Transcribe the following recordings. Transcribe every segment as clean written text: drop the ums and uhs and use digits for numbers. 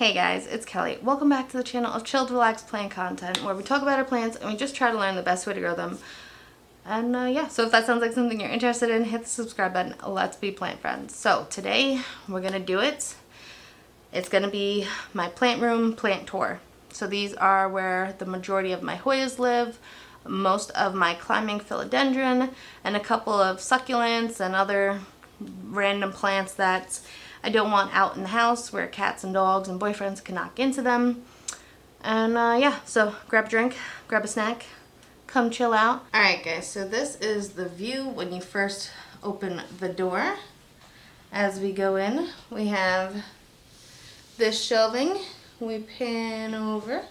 Hey guys, it's Kelly. Welcome back to the channel of chilled, relaxed plant content where we talk about our plants and we just try to learn the best way to grow them. And yeah, so if that sounds like something you're interested in, hit the subscribe button. Let's be plant friends. So today we're going to do it. It's going to be my plant room plant tour. So these are where the majority of my Hoyas live, most of my climbing philodendron, and a couple of succulents and other random plants that I don't want out in the house where cats and dogs and boyfriends can knock into them. And yeah, so grab a drink, grab a snack, come chill out. Alright guys, so this is the view when you first open the door. As we go in, we have this shelving. We pan over.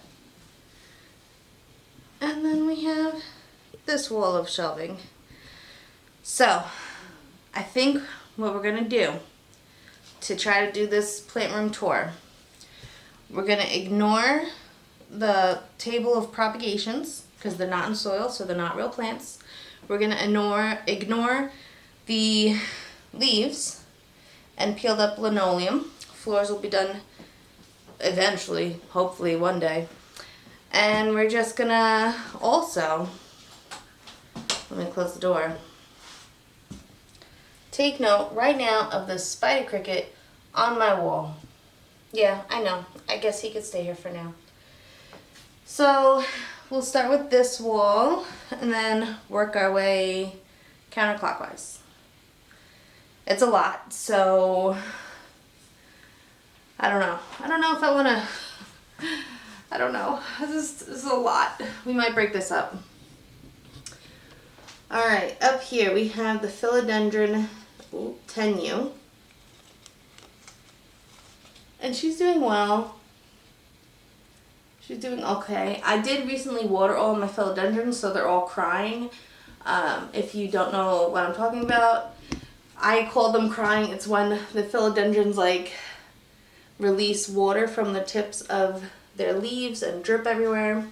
And then we have this wall of shelving. So, I think what we're going to do to try to do this plant room tour, we're going to ignore the table of propagations because they're not in soil, so they're not real plants. We're going to ignore the leaves and peeled up linoleum. Floors will be done eventually, hopefully one day. And we're just going to also, let me close the door, take note right now of the spider cricket on my wall. Yeah, I know. I guess he could stay here for now. So we'll start with this wall and then work our way counterclockwise. It's a lot, so I don't know. I don't know if I want to, I don't know. This is a lot. We might break this up. Alright, up here we have the philodendron tenue. And she's doing well. She's doing okay. I did recently water all my philodendrons, so they're all crying. If you don't know what I'm talking about, I call them crying. It's when the philodendrons like release water from the tips of their leaves and drip everywhere.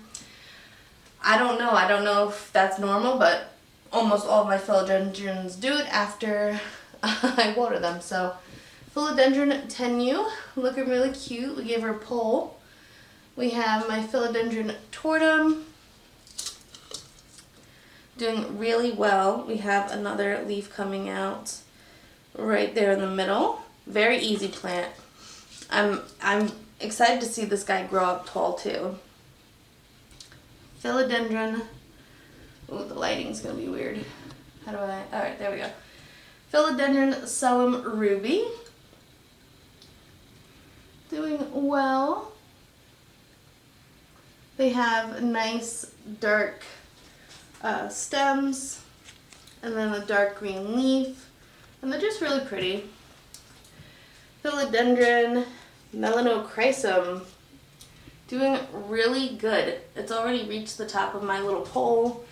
I don't know if that's normal, but almost all of my philodendrons do it after I water them. So philodendron tenue, looking really cute. We gave her a pole. We have my philodendron tortum, doing really well. We have another leaf coming out right there in the middle. Very easy plant. I'm excited to see this guy grow up tall too. Philodendron. Oh, the lighting's gonna be weird. How do I? All right, there we go. Philodendron Solemn Ruby. Doing well. They have nice dark stems and then a dark green leaf. And they're just really pretty. Philodendron Melanochrysum. Doing really good. It's already reached the top of my little pole.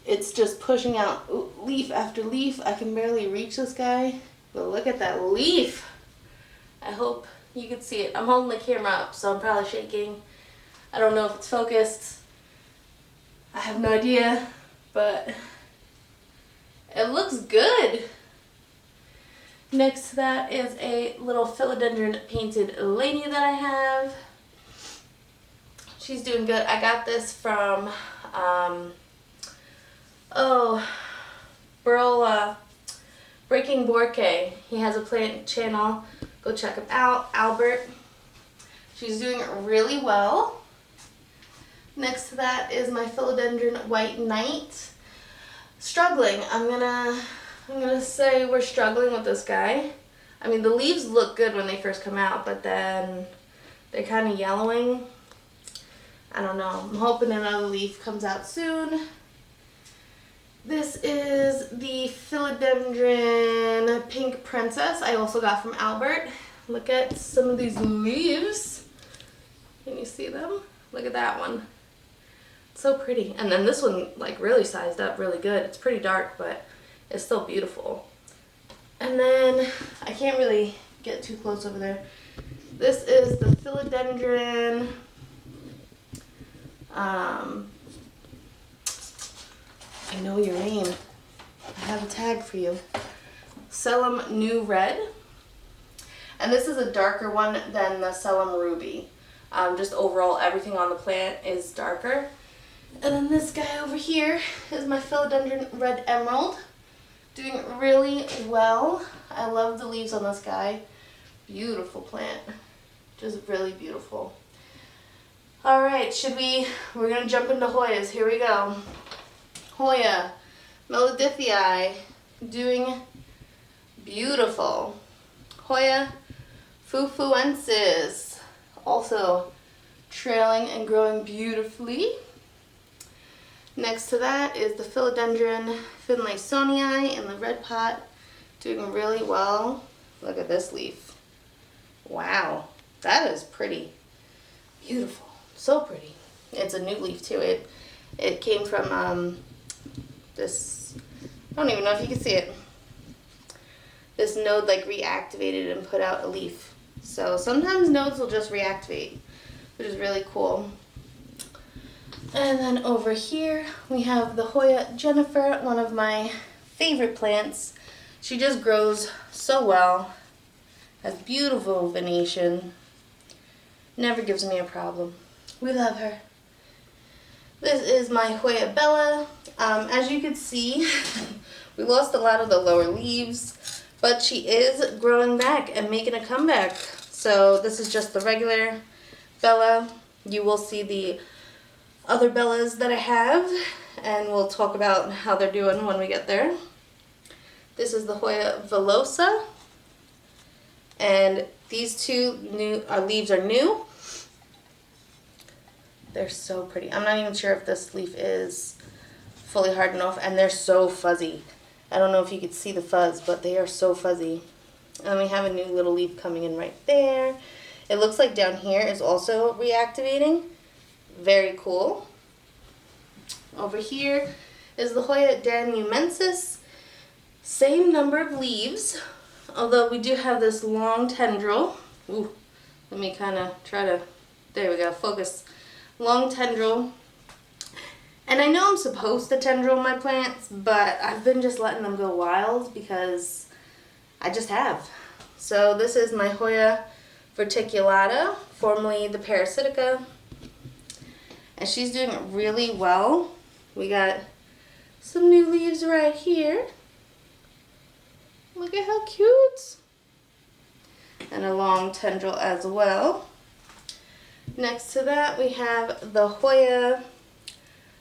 It's just pushing out leaf after leaf. I can barely reach this guy, but look at that leaf. I hope you can see it. I'm holding the camera up, so I'm probably shaking. I don't know if it's focused. I have no idea, but it looks good. Next to that is a little philodendron painted lady that I have. She's doing good. I got this from Breaking Borke. He has a plant channel. Go check him out. Albert. She's doing really well. Next to that is my philodendron white knight. Struggling. I'm gonna say we're struggling with this guy. I mean, the leaves look good when they first come out, but then they're kind of yellowing. I don't know. I'm hoping another leaf comes out soon. This is the philodendron pink princess I also got from Albert. Look at some of these leaves. Can you see them? Look at that one. It's so pretty. And then this one like really sized up really good. It's pretty dark, but it's still beautiful. And then I can't really get too close over there. This is the philodendron I know your name. I have a tag for you. Solemn New Red. And this is a darker one than the Selim Ruby. Just overall, everything on the plant is darker. And then this guy over here is my Philodendron Red Emerald. Doing really well. I love the leaves on this guy. Beautiful plant. Just really beautiful. Alright, we're going to jump into Hoyas. Here we go. Hoya, Melodithii, doing beautiful. Hoya fufuensis, also trailing and growing beautifully. Next to that is the Philodendron Finlaysonii in the red pot, doing really well. Look at this leaf. Wow, that is pretty. Beautiful. So pretty. It's a new leaf too. It came from this, I don't even know if you can see it. This node like reactivated and put out a leaf. So sometimes nodes will just reactivate, which is really cool. And then over here we have the Hoya Jennifer, one of my favorite plants. She just grows so well. Has beautiful venation. Never gives me a problem. We love her. This is my Hoya Bella. As you can see, we lost a lot of the lower leaves, but she is growing back and making a comeback. So this is just the regular Bella. You will see the other Bellas that I have, and we'll talk about how they're doing when we get there. This is the Hoya Velosa, and these two leaves are new. They're so pretty. I'm not even sure if this leaf is fully hardened off, and they're so fuzzy. I don't know if you could see the fuzz, but they are so fuzzy. And we have a new little leaf coming in right there. It looks like down here is also reactivating. Very cool. Over here is the Hoya danumensis. Same number of leaves, although we do have this long tendril. Ooh, let me kind of try to, there we go, focus. Long tendril. And I know I'm supposed to tendril my plants, but I've been just letting them go wild because I just have. So this is my Hoya verticulata, formerly the parasitica. And she's doing really well. We got some new leaves right here. Look at how cute. And a long tendril as well. Next to that we have the Hoya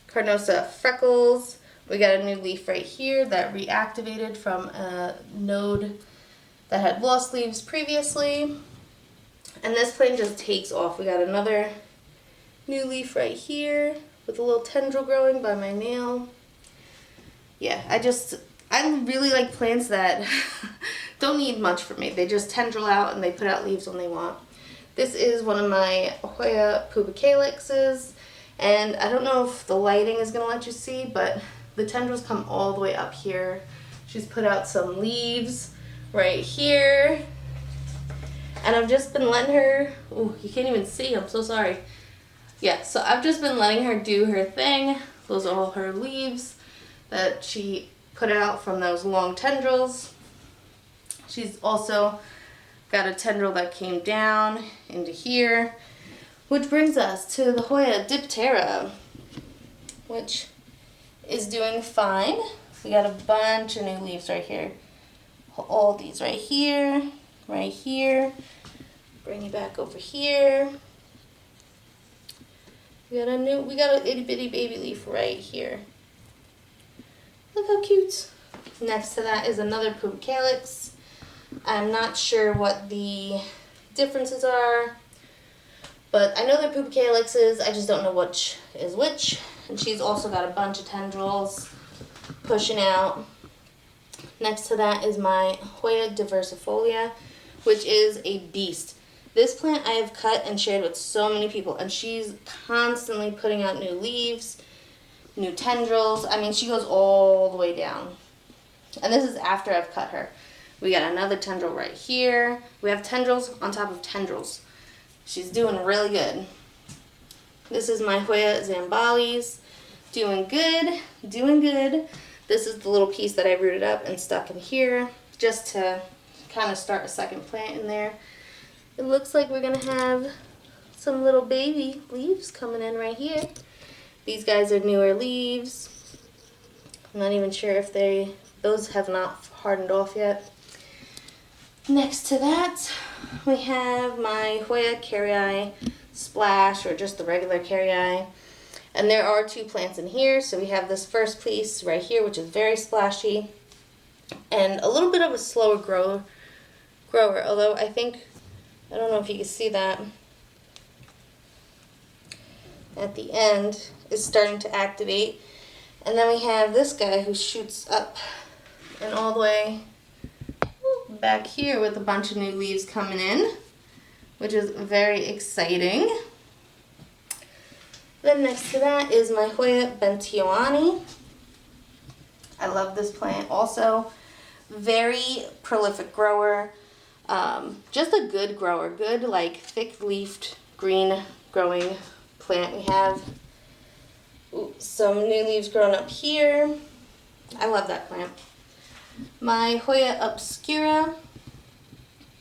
carnosa freckles. We got a new leaf right here that reactivated from a node that had lost leaves previously. And this plant just takes off. We got another new leaf right here with a little tendril growing by my nail. Yeah, I really like plants that don't need much from me. They just tendril out and they put out leaves when they want. This is one of my Hoya pubicalixes, and I don't know if the lighting is going to let you see, but the tendrils come all the way up here. She's put out some leaves right here, and I've just been letting her, oh, you can't even see, I'm so sorry. Yeah, so I've just been letting her do her thing. Those are all her leaves that she put out from those long tendrils. She's also got a tendril that came down into here, which brings us to the Hoya diptera, which is doing fine. We got a bunch of new leaves right here. All these right here, right here. Bring you back over here. We got a itty bitty baby leaf right here. Look how cute. Next to that is another pubicalix. I'm not sure what the differences are, but I know they're pubicalixes. I just don't know which is which. And she's also got a bunch of tendrils pushing out. Next to that is my Hoya diversifolia, which is a beast. This plant I have cut and shared with so many people, and she's constantly putting out new leaves, new tendrils. I mean, she goes all the way down. And this is after I've cut her. We got another tendril right here. We have tendrils on top of tendrils. She's doing really good. This is my Hoya zambalis. Doing good, doing good. This is the little piece that I rooted up and stuck in here just to kind of start a second plant in there. It looks like we're gonna have some little baby leaves coming in right here. These guys are newer leaves. I'm not even sure if those have not hardened off yet. Next to that, we have my Hoya Carrii Splash, or just the regular Carrii. And there are 2 plants in here. So we have this first piece right here, which is very splashy. And a little bit of a slower grower, although I don't know if you can see that. At the end, it's starting to activate. And then we have this guy who shoots up and all the way back here with a bunch of new leaves coming in, which is very exciting. Then next to that is my Hoya Bentiani. I love this plant also. Very prolific grower. Just a good grower. Good, like, thick-leafed, green growing plant. We have some new leaves growing up here. I love that plant. My Hoya Obscura.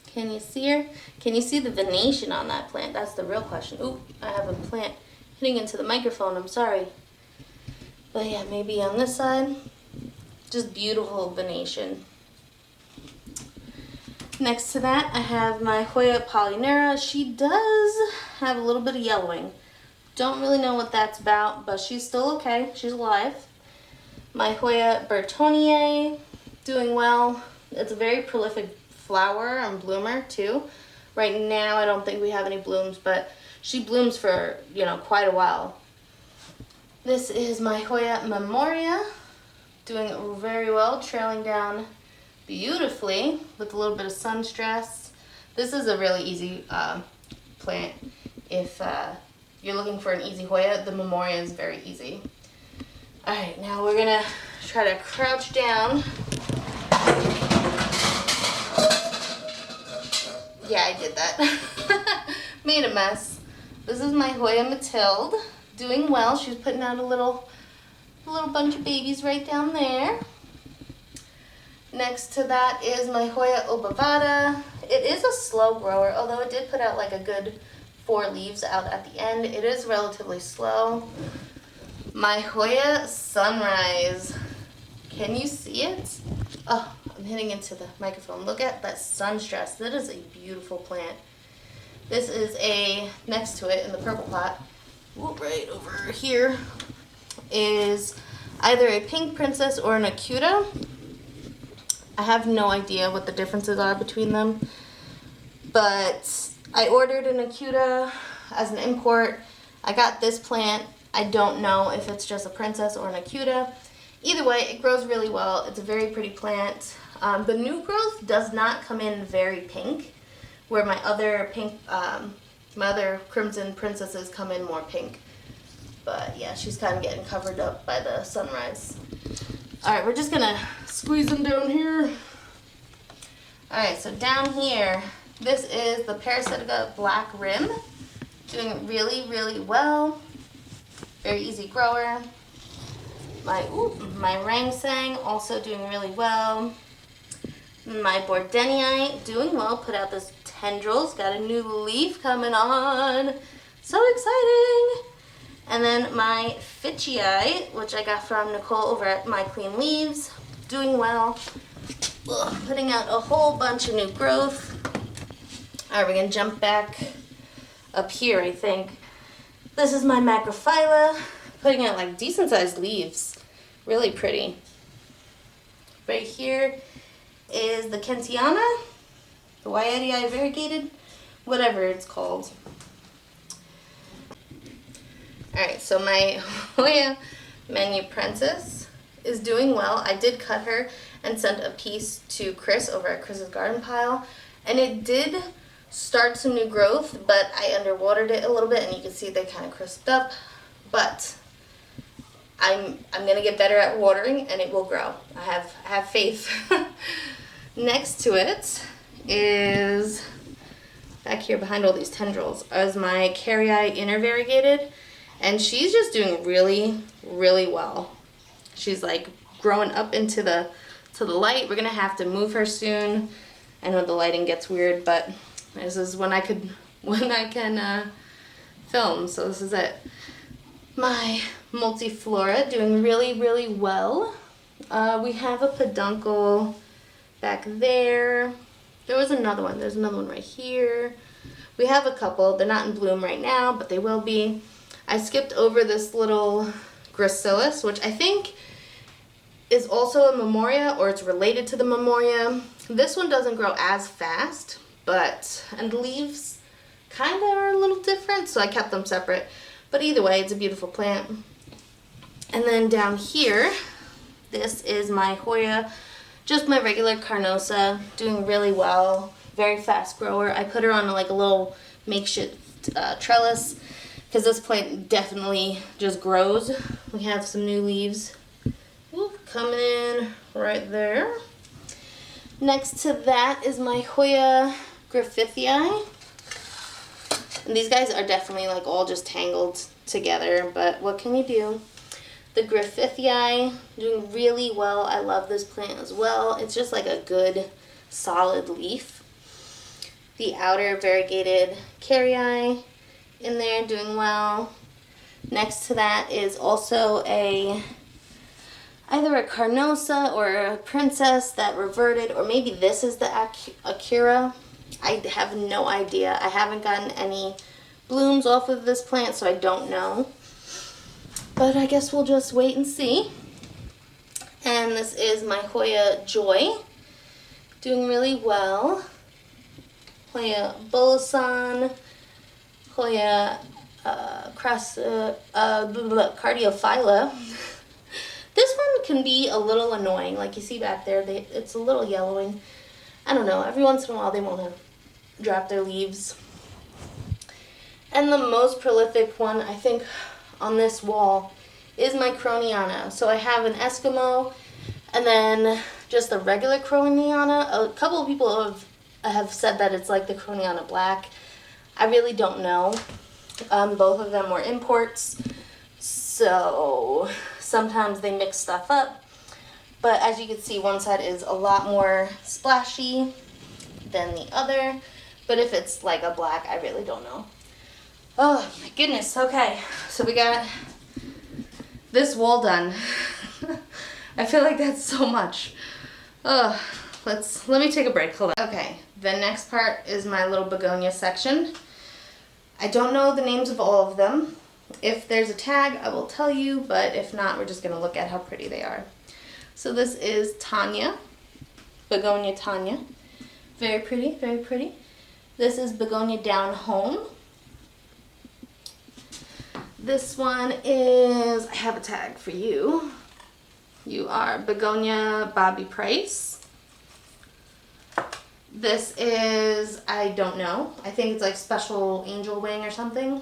Can you see her? Can you see the venation on that plant? That's the real question. Ooh, I have a plant hitting into the microphone. I'm sorry. But yeah, maybe on this side. Just beautiful venation. Next to that, I have my Hoya Polynera. She does have a little bit of yellowing. Don't really know what that's about, but she's still okay. She's alive. My Hoya Bertonier, doing well. It's a very prolific flower and bloomer too. Right now, I don't think we have any blooms, but she blooms for, quite a while. This is my Hoya Memoria, doing very well, trailing down beautifully with a little bit of sun stress. This is a really easy plant. If you're looking for an easy Hoya, the Memoria is very easy. All right, now we're gonna try to crouch down. Yeah, I did that. Made a mess. This is my Hoya Mathilde, doing well. She's putting out a little bunch of babies right down there. Next to that is my Hoya Obovata. It is a slow grower, although it did put out like a good 4 leaves out at the end. It is relatively slow. My Hoya Sunrise. Can you see it? Oh, I'm hitting into the microphone. Look at that sun stress. That is a beautiful plant. This is next to it in the purple pot, right over here, is either a pink princess or an Acuta. I have no idea what the differences are between them, but I ordered an Acuta as an import. I got this plant. I don't know if it's just a princess or an Acuta. Either way, it grows really well. It's a very pretty plant. The new growth does not come in very pink, where my other crimson princesses come in more pink. But yeah, she's kind of getting covered up by the sunrise. All right, we're just gonna squeeze them down here. All right, so down here, this is the Parasitica Black Rim, doing really, really well. Very easy grower. My Rangsang, also doing really well. My Bordenii, doing well, put out this tendrils, got a new leaf coming on. So exciting! And then my Fitchii, which I got from Nicole over at My Clean Leaves, doing well. Putting out a whole bunch of new growth. All right, we're gonna jump back up here, I think. This is my Macrophylla, putting out like decent sized leaves. Really pretty. Right here is the Kentiana, the Wyatii variegated, whatever it's called. Alright, so my Hoya Menu Princess is doing well. I did cut her and sent a piece to Chris over at Chris's Garden Pile, and it did start some new growth, but I underwatered it a little bit, and you can see they kind of crisped up, but I'm gonna get better at watering and it will grow. I have faith. Next to it is, back here behind all these tendrils, is my Carrii Intervariegated, and she's just doing really, really well. She's like growing up into the light. We're gonna have to move her soon. I know the lighting gets weird, but this is when I can film, so this is it. My multiflora doing really, really well. We have a peduncle back there. There was another one. There's another one right here. We have a couple. They're not in bloom right now, but they will be. I skipped over this little gracilis, which I think is also a memoria, or it's related to the memoria. This one doesn't grow as fast, and the leaves kind of are a little different, so I kept them separate. But either way, it's a beautiful plant. And then down here, this is my Hoya, just my regular carnosa, doing really well. Very fast grower. I put her on like a little makeshift trellis because this plant definitely just grows. We have some new leaves coming in right there. Next to that is my Hoya Griffithii. And these guys are definitely like all just tangled together, but what can you do? The Griffithii doing really well. I love this plant as well. It's just like a good solid leaf. The outer variegated carrii in there doing well. Next to that is also either a carnosa or a princess that reverted, or maybe this is the Akira. I have no idea. I haven't gotten any blooms off of this plant, so I don't know. But I guess we'll just wait and see. And this is my Hoya Joy, doing really well. Hoya Bolasan, Hoya Cardiophylla. This one can be a little annoying, like you see back there, it's a little yellowing. I don't know, every once in a while they want to drop their leaves. And the most prolific one, I think, on this wall is my Croniana. So I have an Eskimo and then just the regular Croniana. A couple of people have said that it's like the Croniana Black. I really don't know. Both of them were imports, so sometimes they mix stuff up. But as you can see, one side is a lot more splashy than the other. But if it's like a black, I really don't know. Oh my goodness, okay. So we got this wall done. I feel like that's so much. Let me take a break, hold on. Okay, the next part is my little begonia section. I don't know the names of all of them. If there's a tag, I will tell you, but if not, we're just gonna look at how pretty they are. So this is Tanya, Begonia Tanya. Very pretty, very pretty. This is Begonia Down Home. This one is, I have a tag for you. You are Begonia Bobby Price. This is, I don't know, I think it's like Special Angel Wing or something.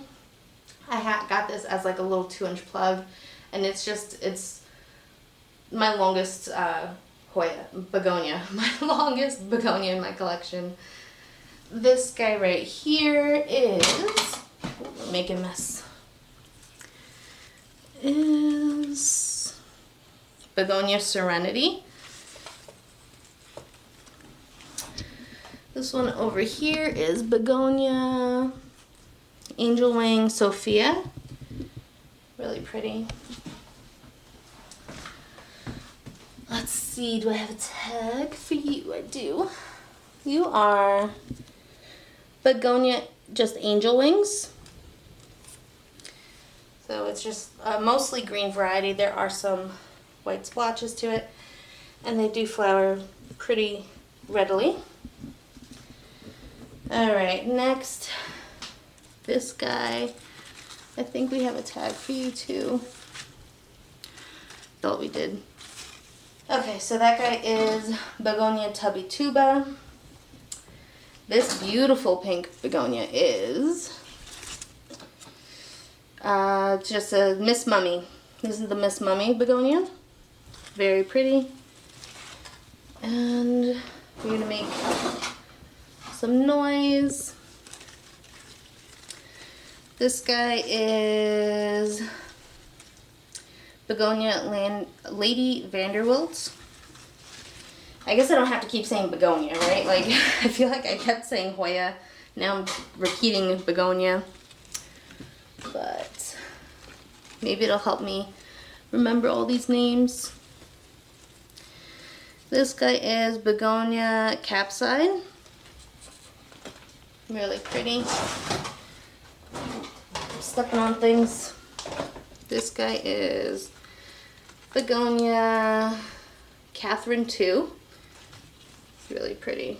I got this as like a little 2-inch plug, and it's my longest begonia. My longest begonia in my collection. This guy right here is, make a mess, is Begonia Serenity. This one over here is Begonia Angel Wing Sophia. Really pretty. Let's see, do I have a tag for you? I do. You are Begonia just Angel Wings. So it's just mostly green variety. There are some white splotches to it, and they do flower pretty readily. Alright, next, this guy. I think we have a tag for you too. Thought we did. Okay, so that guy is Begonia Tubby-Tuba. This beautiful pink begonia is just a Miss Mummy. This is the Miss Mummy begonia. Very pretty. And we're going to make some noise. This guy is Begonia Lady Vanderwilt. I guess I don't have to keep saying begonia, right? Like, I feel like I kept saying Hoya. Now I'm repeating begonia. But maybe it'll help me remember all these names. This guy is begonia capside. Really pretty. I'm stepping on things. This guy is begonia Catherine 2. It's really pretty.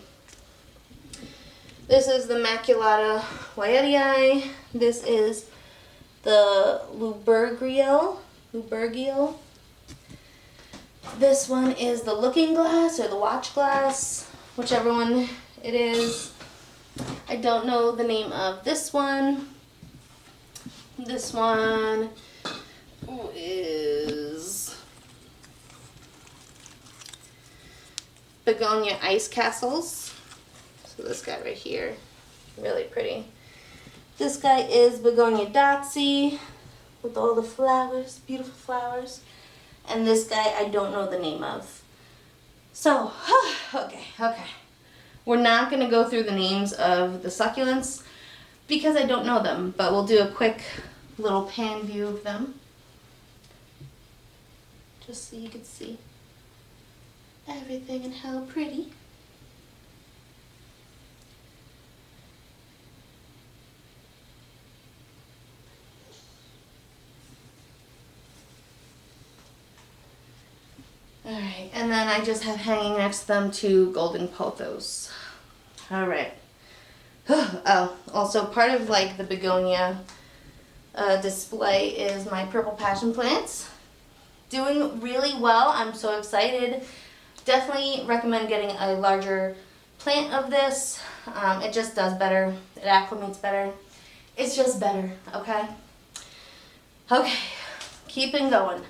This is the Maculata Wyattii. This is the Lubergial. This one is the Looking Glass or the Watch Glass, whichever one it is. I don't know the name of this one. This one is Begonia Ice Castles. So this guy right here, really pretty. This guy is Begonia Dotsy with all the flowers, beautiful flowers. And this guy I don't know the name of. So, okay. We're not going to go through the names of the succulents because I don't know them, but we'll do a quick little pan view of them. Just so you can see everything and how pretty. Alright, and then I just have hanging next to them 2 golden pothos. Alright. Oh, also part of like the begonia display is my purple passion plants. Doing really well. I'm so excited. Definitely recommend getting a larger plant of this. It just does better. It acclimates better. It's just better, okay? Okay, keeping going.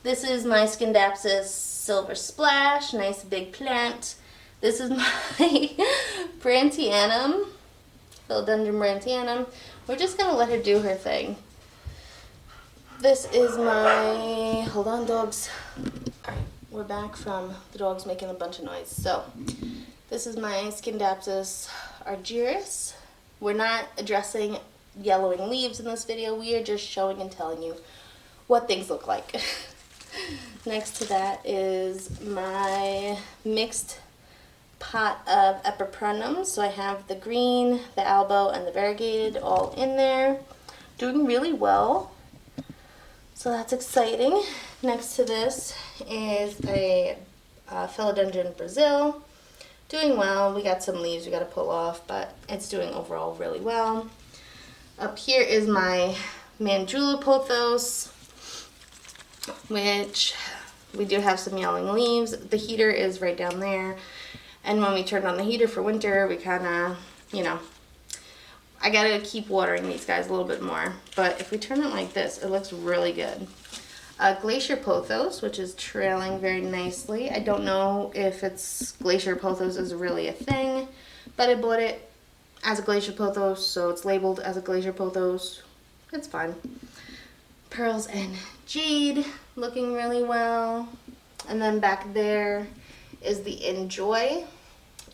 This is my Scindapsus Silver Splash, nice big plant. This is my Brandtianum, Philodendron Brandtianum. We're just gonna let her do her thing. This is my, hold on dogs. Alright, we're back from the dogs making a bunch of noise. So, this is my Scindapsus argyris. We're not addressing yellowing leaves in this video. We are just showing and telling you what things look like. Next to that is my mixed pot of epipremnums. So I have the green, the albo, and the variegated all in there. Doing really well. So that's exciting. Next to this is a Philodendron Brazil. Doing well. We got some leaves we got to pull off, but it's doing overall really well. Up here is my Mandrula pothos, which we do have some yellowing leaves. The heater is right down there. And when we turn on the heater for winter, we kind of, you know, I got to keep watering these guys a little bit more. But if we turn it like this, it looks really good. Glacier pothos, which is trailing very nicely. I don't know if it's glacier pothos is really a thing, but I bought it as a glacier pothos, so it's labeled as a glacier pothos. It's fine. Pearls and jade, looking really well. And then back there is the Enjoy.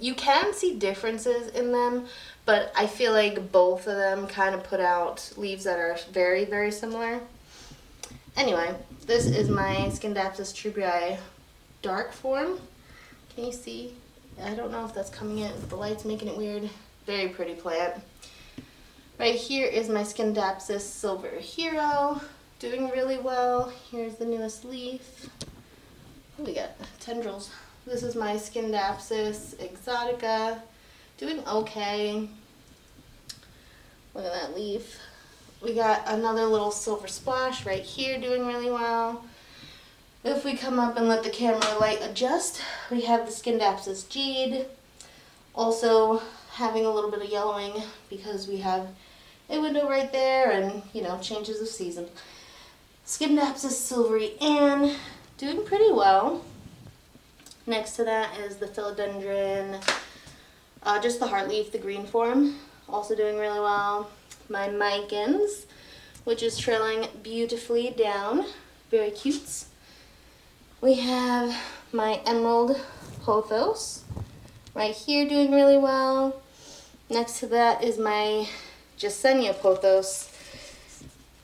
You can see differences in them, but I feel like both of them kind of put out leaves that are very, very similar. Anyway, this is my Scindapsus trubii dark form. Can you see? I don't know if that's coming in. The light's making it weird. Very pretty plant. Right here is my Scindapsus Silver Hero. Doing really well. Here's the newest leaf. Oh, we got tendrils. This is my Scindapsus Exotica. Doing okay. Look at that leaf. We got another little silver splash right here doing really well. If we come up and let the camera light adjust, we have the Scindapsus Jade. Also having a little bit of yellowing because we have a window right there and, you know, changes of season. Scindapsus Silvery Ann, doing pretty well. Next to that is the Philodendron, just the heartleaf, the green form, also doing really well. My Micans, which is trailing beautifully down, very cute. We have my Emerald pothos. Right here doing really well. Next to that is my Gisenia pothos.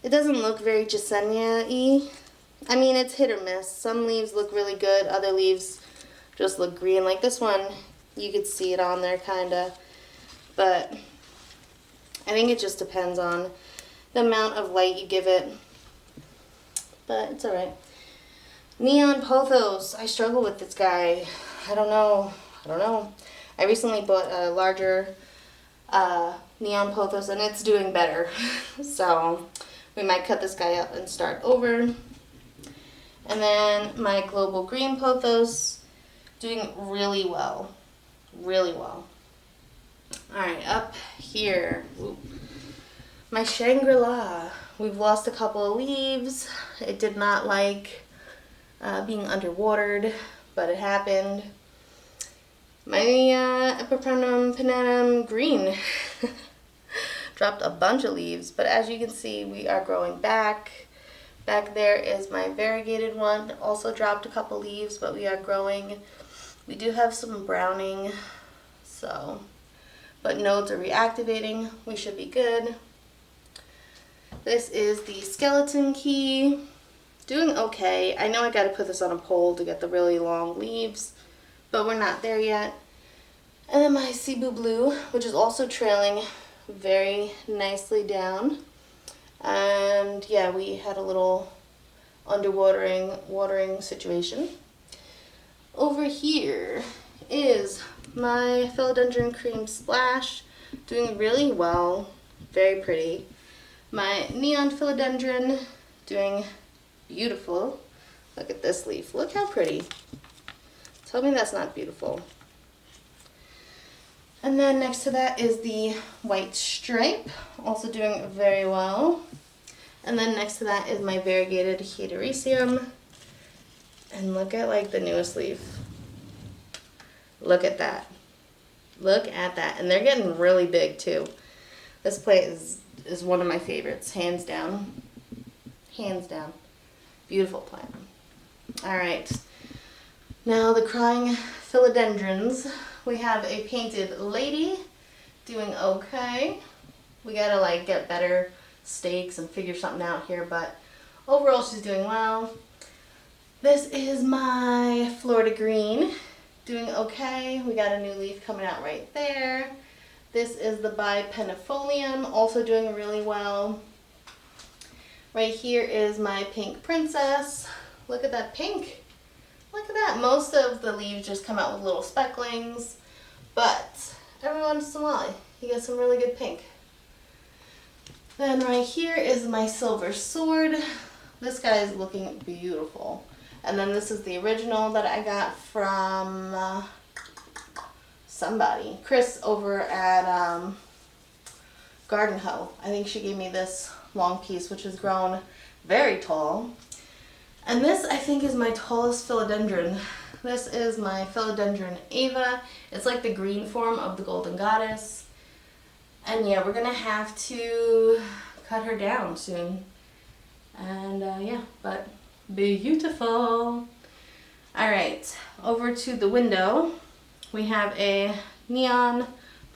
It doesn't look very Gisenia-y. I mean, it's hit or miss. Some leaves look really good, other leaves just look green. Like this one, you could see it on there kinda. But I think it just depends on the amount of light you give it. But it's alright. Neon pothos. I struggle with this guy. I don't know. I recently bought a larger neon pothos and it's doing better. So we might cut this guy up and start over. And then my global green pothos doing really well. Really well. Alright, up here. Ooh. My Shangri-La. We've lost a couple of leaves. It did not like being underwatered, but it happened. My Epiprenum pinnatum green dropped a bunch of leaves, but as you can see, we are growing back. Back there is my variegated one, also dropped a couple leaves, but we are growing. We do have some browning, so, but nodes are reactivating. We should be good. This is the skeleton key. Doing okay. I know I gotta put this on a pole to get the really long leaves, but we're not there yet. And then my Cebu blue, which is also trailing very nicely down. And yeah, we had a little watering situation. Over here is my Philodendron cream splash, doing really well, very pretty. My neon philodendron doing beautiful. Look at this leaf. Look how pretty. Tell me that's not beautiful. And then next to that is the white stripe, also doing very well. And then next to that is my variegated Hetericium. And look at like the newest leaf. Look at that. Look at that. And they're getting really big too. This plant is one of my favorites, hands down. Hands down. Beautiful plant. Alright. Now the crying philodendrons. We have a painted lady doing okay. We gotta like get better stakes and figure something out here, but overall she's doing well. This is my Florida green doing okay. We got a new leaf coming out right there. This is the bipenifolium, also doing really well. Right here is my pink princess. Look at that pink. Look at that. Most of the leaves just come out with little specklings, but every once in a while you get some really good pink. Then right here is my silver sword. This guy is looking beautiful. And then this is the original that I got from somebody. Chris over at Garden Hoe. I think she gave me this long piece, which has grown very tall. And this, I think, is my tallest philodendron. This is my Philodendron Ava. It's like the green form of the Golden Goddess. And yeah, we're gonna have to cut her down soon. And yeah, but beautiful. Alright, over to the window. We have a neon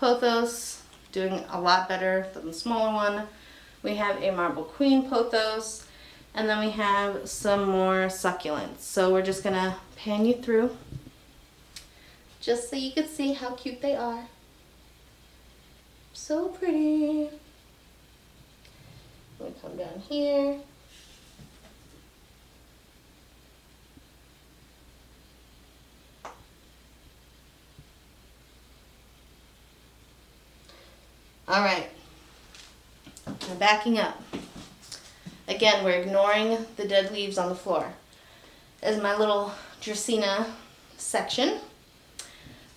pothos doing a lot better than the smaller one. We have a marble queen pothos, and then we have some more succulents. So we're just gonna pan you through just so you can see how cute they are. So pretty. We come down here. All right, I'm backing up. Again, we're ignoring the dead leaves on the floor. This is my little Dracaena section.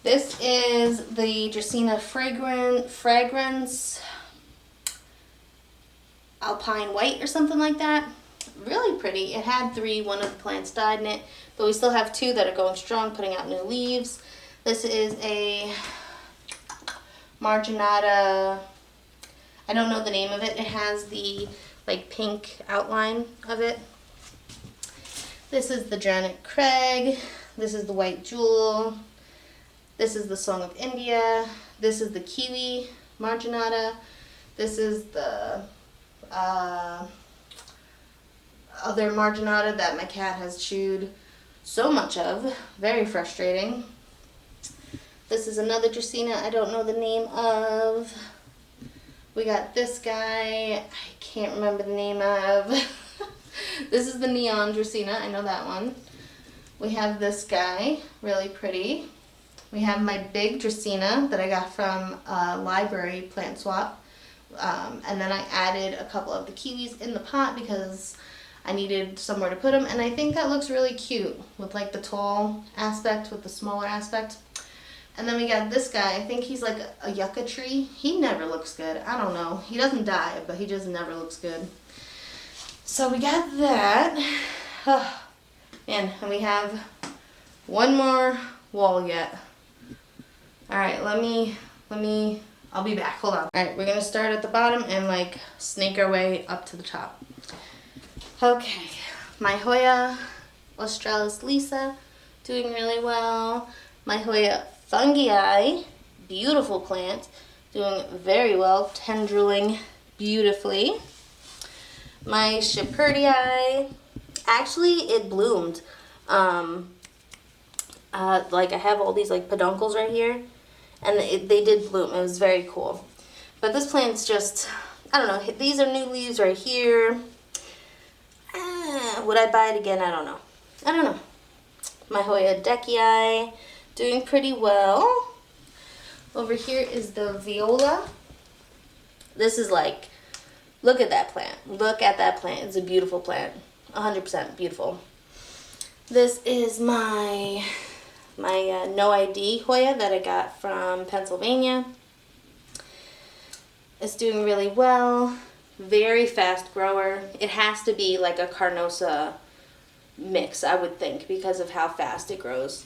This is the Dracaena fragrance Alpine White or something like that. Really pretty. It had 3, one of the plants died in it, but we still have 2 that are going strong, putting out new leaves. This is a Marginata, I don't know the name of it. It has the like pink outline of it. This is the Janet Craig. This is the White Jewel. This is the Song of India. This is the Kiwi Marginata. This is the other Marginata that my cat has chewed so much of. Very frustrating. This is another Dracaena I don't know the name of. We got this guy I can't remember the name of. This is the Neon Dracaena, I know that one. We have this guy, really pretty. We have my big Dracaena that I got from a library plant swap. And then I added a couple of the kiwis in the pot because I needed somewhere to put them. And I think that looks really cute with like the tall aspect with the smaller aspect. And then we got this guy. I think he's like a yucca tree. He never looks good. I don't know. He doesn't die, but he just never looks good. So we got that. Oh, man, and we have one more wall yet. All right, let me, I'll be back, hold on. All right, we're gonna start at the bottom and like snake our way up to the top. Okay, my Hoya Australis Lisa, doing really well. My Hoya Fungii, beautiful plant, doing very well, tendriling beautifully. My Shepardii, actually it bloomed. Like I have all these like peduncles right here, and they did bloom. It was very cool. But this plant's just, I don't know, these are new leaves right here. Would I buy it again? I don't know. I don't know. My Hoya Decii, doing pretty well. Over here is the Viola. This is like, look at that plant. Look at that plant. It's a beautiful plant. 100% beautiful. This is my No ID Hoya that I got from Pennsylvania. It's doing really well. Very fast grower. It has to be like a Carnosa mix, I would think, because of how fast it grows.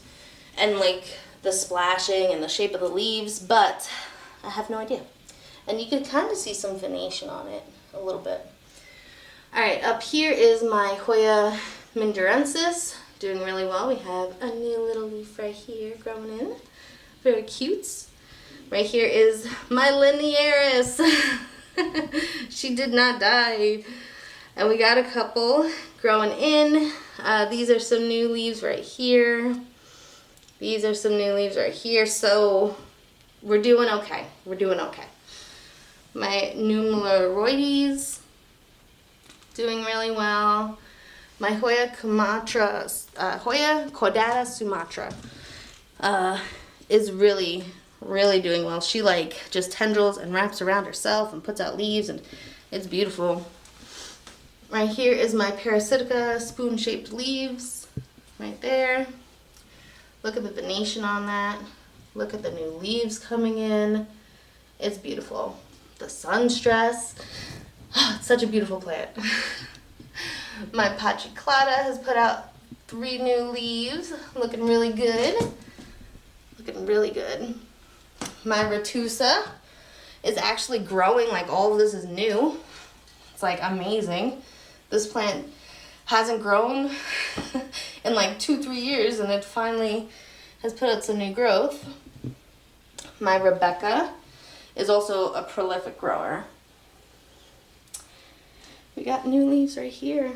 And like the splashing and the shape of the leaves, but I have no idea. And you could kind of see some venation on it a little bit. Alright, up here is my Hoya Mindorensis, doing really well. We have a new little leaf right here growing in. Very cute. Right here is my Linearis. She did not die. And we got a couple growing in. These are some new leaves right here. These are some new leaves right here. So we're doing okay. We're doing okay. My Numeraloides, doing really well. My Hoya Caudata Sumatra is really doing well. She like just tendrils and wraps around herself and puts out leaves, and it's beautiful. Right here is my Parasitica spoon-shaped leaves, right there. Look at the venation on that. Look at the new leaves coming in. It's beautiful. The sun stress. Oh, it's such a beautiful plant. My Pachiclata has put out 3 new leaves. Looking really good. Looking really good. My Retusa is actually growing, like all of this is new. It's like amazing. This plant hasn't grown in like 2-3 years, and it finally has put out some new growth. My Rebecca is also a prolific grower. We got new leaves right here.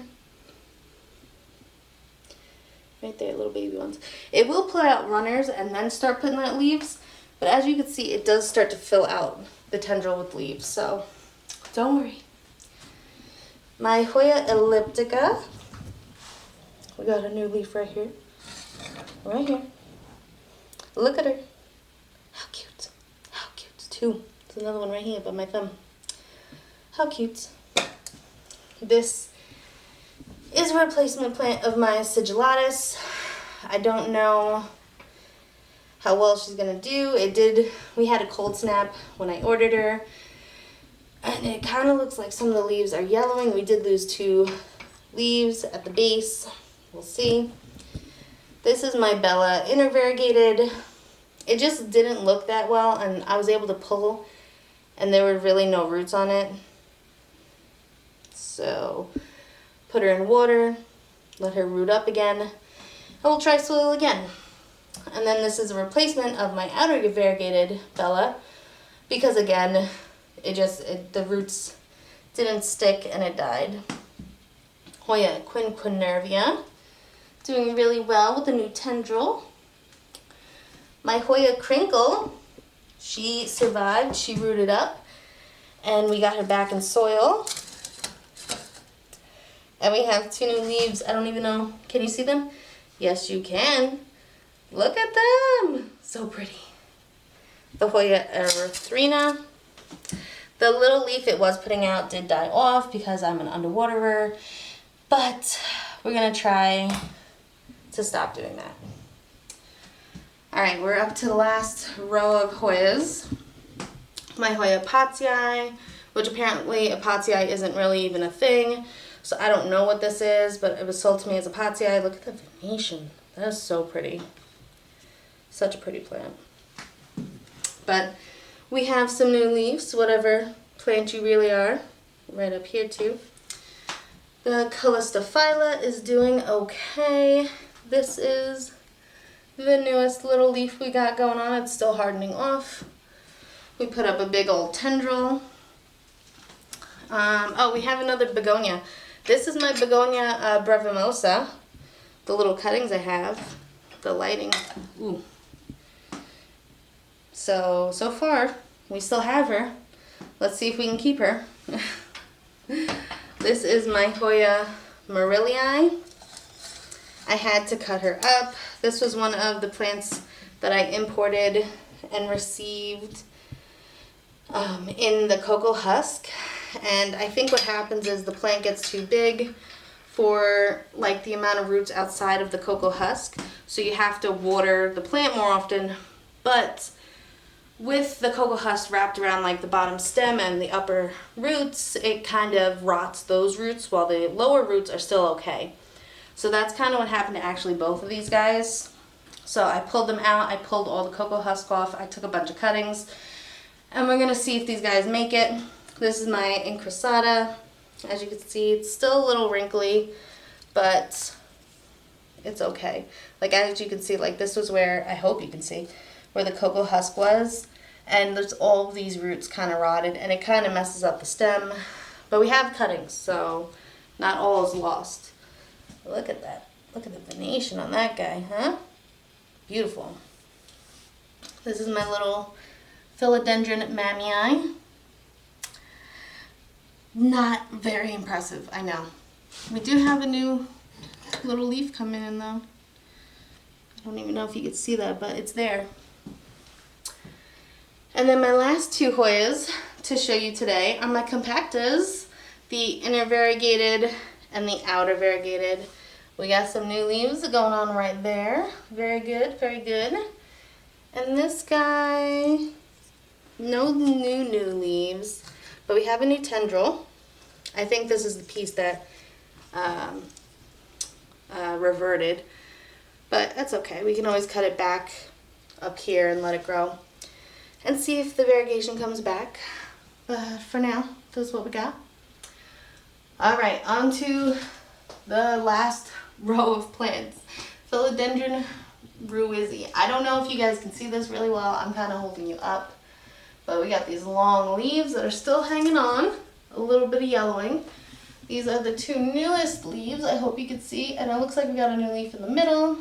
Right there, little baby ones. It will put out runners and then start putting out leaves, but as you can see, it does start to fill out the tendril with leaves, so don't worry. My Hoya elliptica. We got a new leaf right here. Right here. Look at her. How cute. How cute. 2. There's another one right here by my thumb. How cute. This is a replacement plant of my Sigillatus. I don't know how well she's gonna do. We had a cold snap when I ordered her, and it kind of looks like some of the leaves are yellowing. We did lose 2 leaves at the base. We'll see. This is my Bella intervariegated. It just didn't look that well, and I was able to pull, and there were really no roots on it. So put her in water, let her root up again, and we'll try soil again. And then this is a replacement of my outer variegated Bella because again, the roots didn't stick and it died. Hoya quinquenervia, doing really well with the new tendril. My Hoya crinkle, she survived, she rooted up, and we got her back in soil. And we have 2 new leaves. I don't even know, can you see them? Yes, you can. Look at them, so pretty. The Hoya erythrina. The little leaf it was putting out did die off because I'm an underwaterer, but we're gonna try to stop doing that. All right, we're up to the last row of Hoyas. My Hoya Apatii, which apparently Apatii isn't really even a thing, so I don't know what this is, but it was sold to me as Apatii. Look at the venation. That is so pretty. Such a pretty plant. But we have some new leaves, whatever plant you really are, right up here too. The Calistophylla is doing okay. This is the newest little leaf we got going on. It's still hardening off. We put up a big old tendril. Oh, we have another begonia. This is my begonia brevimosa. The little cuttings I have. The lighting. Ooh. So far, we still have her. Let's see if we can keep her. This is my Hoya Morellii. I had to cut her up. This was one of the plants that I imported and received in the cocoa husk. And I think what happens is the plant gets too big for like the amount of roots outside of the cocoa husk. So you have to water the plant more often. But with the cocoa husk wrapped around like the bottom stem and the upper roots, it kind of rots those roots while the lower roots are still okay. So that's kind of what happened to actually both of these guys. So I pulled them out, I pulled all the cocoa husk off, I took a bunch of cuttings, and we're gonna see if these guys make it. This is my incrusata. As you can see, it's still a little wrinkly, but it's okay. Like as you can see, like this was where, I hope you can see, where the cocoa husk was, and there's all of these roots kind of rotted, and it kind of messes up the stem. But we have cuttings, so not all is lost. Look at that. Look at the venation on that guy, huh? Beautiful. This is my little Philodendron mammii. Not very impressive, I know. We do have a new little leaf coming in though. I don't even know if you can see that, but it's there. And then my last 2 Hoyas to show you today are my compactas, the inner variegated and the outer variegated. We got some new leaves going on right there. Very good, very good. And this guy, no new leaves, but we have a new tendril. I think this is the piece that reverted, but that's okay. We can always cut it back up here and let it grow and see if the variegation comes back. But for now, this is what we got. All right, on to the last row of plants. Philodendron ruizzi. I don't know if you guys can see this really well. I'm kind of holding you up. But we got these long leaves that are still hanging on. A little bit of yellowing. These are the 2 newest leaves. I hope you can see. And it looks like we got a new leaf in the middle.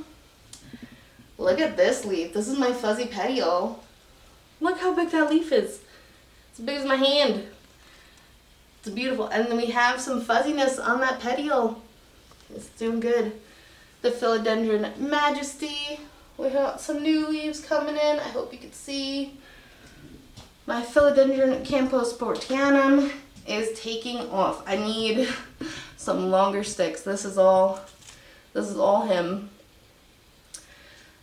Look at this leaf. This is my fuzzy petiole. Look how big that leaf is. It's as big as my hand. It's beautiful. And then we have some fuzziness on that petiole. It's doing good. The Philodendron Majesty. We have some new leaves coming in. I hope you can see. My Philodendron Camposportianum is taking off. I need some longer sticks. This is all him.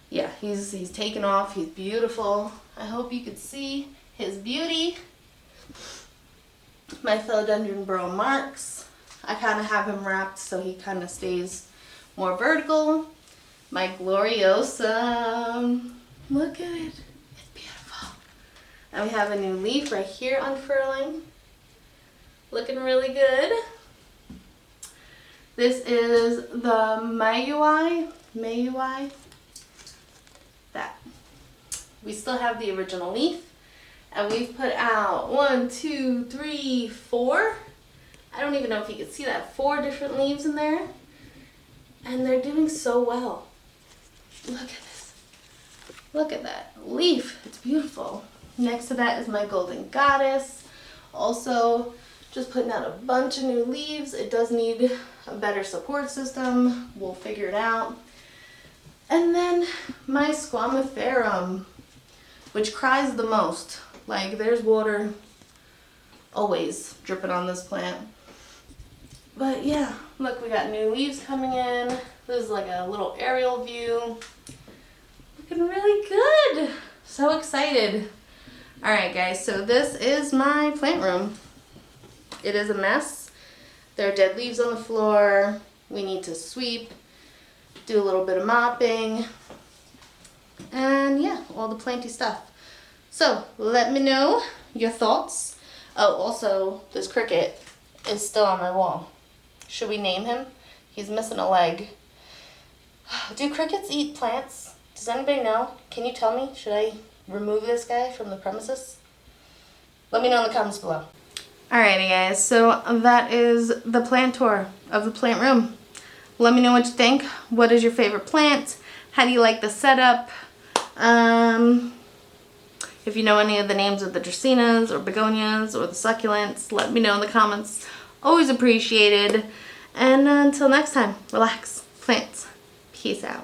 Yeah, he's taken off. He's beautiful. I hope you could see his beauty. My Philodendron Bro Marks. I kind of have him wrapped so he kind of stays more vertical. My Gloriosa. Look at it. It's beautiful. And we have a new leaf right here unfurling. Looking really good. This is the Mayui. we still have the original leaf. And we've put out 1, 2, 3, 4. I don't even know if you can see that. 4 different leaves in there. And they're doing so well. Look at this. Look at that leaf. It's beautiful. Next to that is my golden goddess. Also, just putting out a bunch of new leaves. It does need a better support system. We'll figure it out. And then my squamiferum, which cries the most. Like, there's water always dripping on this plant. But yeah, look, we got new leaves coming in. This is like a little aerial view. Looking really good. So excited. All right, guys, so this is my plant room. It is a mess. There are dead leaves on the floor. We need to sweep, do a little bit of mopping, and yeah, all the planty stuff. So let me know your thoughts. Oh, also, this cricket is still on my wall. Should we name him? He's missing a leg. Do crickets eat plants? Does anybody know? Can you tell me? Should I remove this guy from the premises? Let me know in the comments below. Alrighty guys, so that is the plant tour of the plant room. Let me know what you think. What is your favorite plant? How do you like the setup? If you know any of the names of the dracaenas or begonias or the succulents, let me know in the comments. Always appreciated. And until next time, relax, plants. Peace out.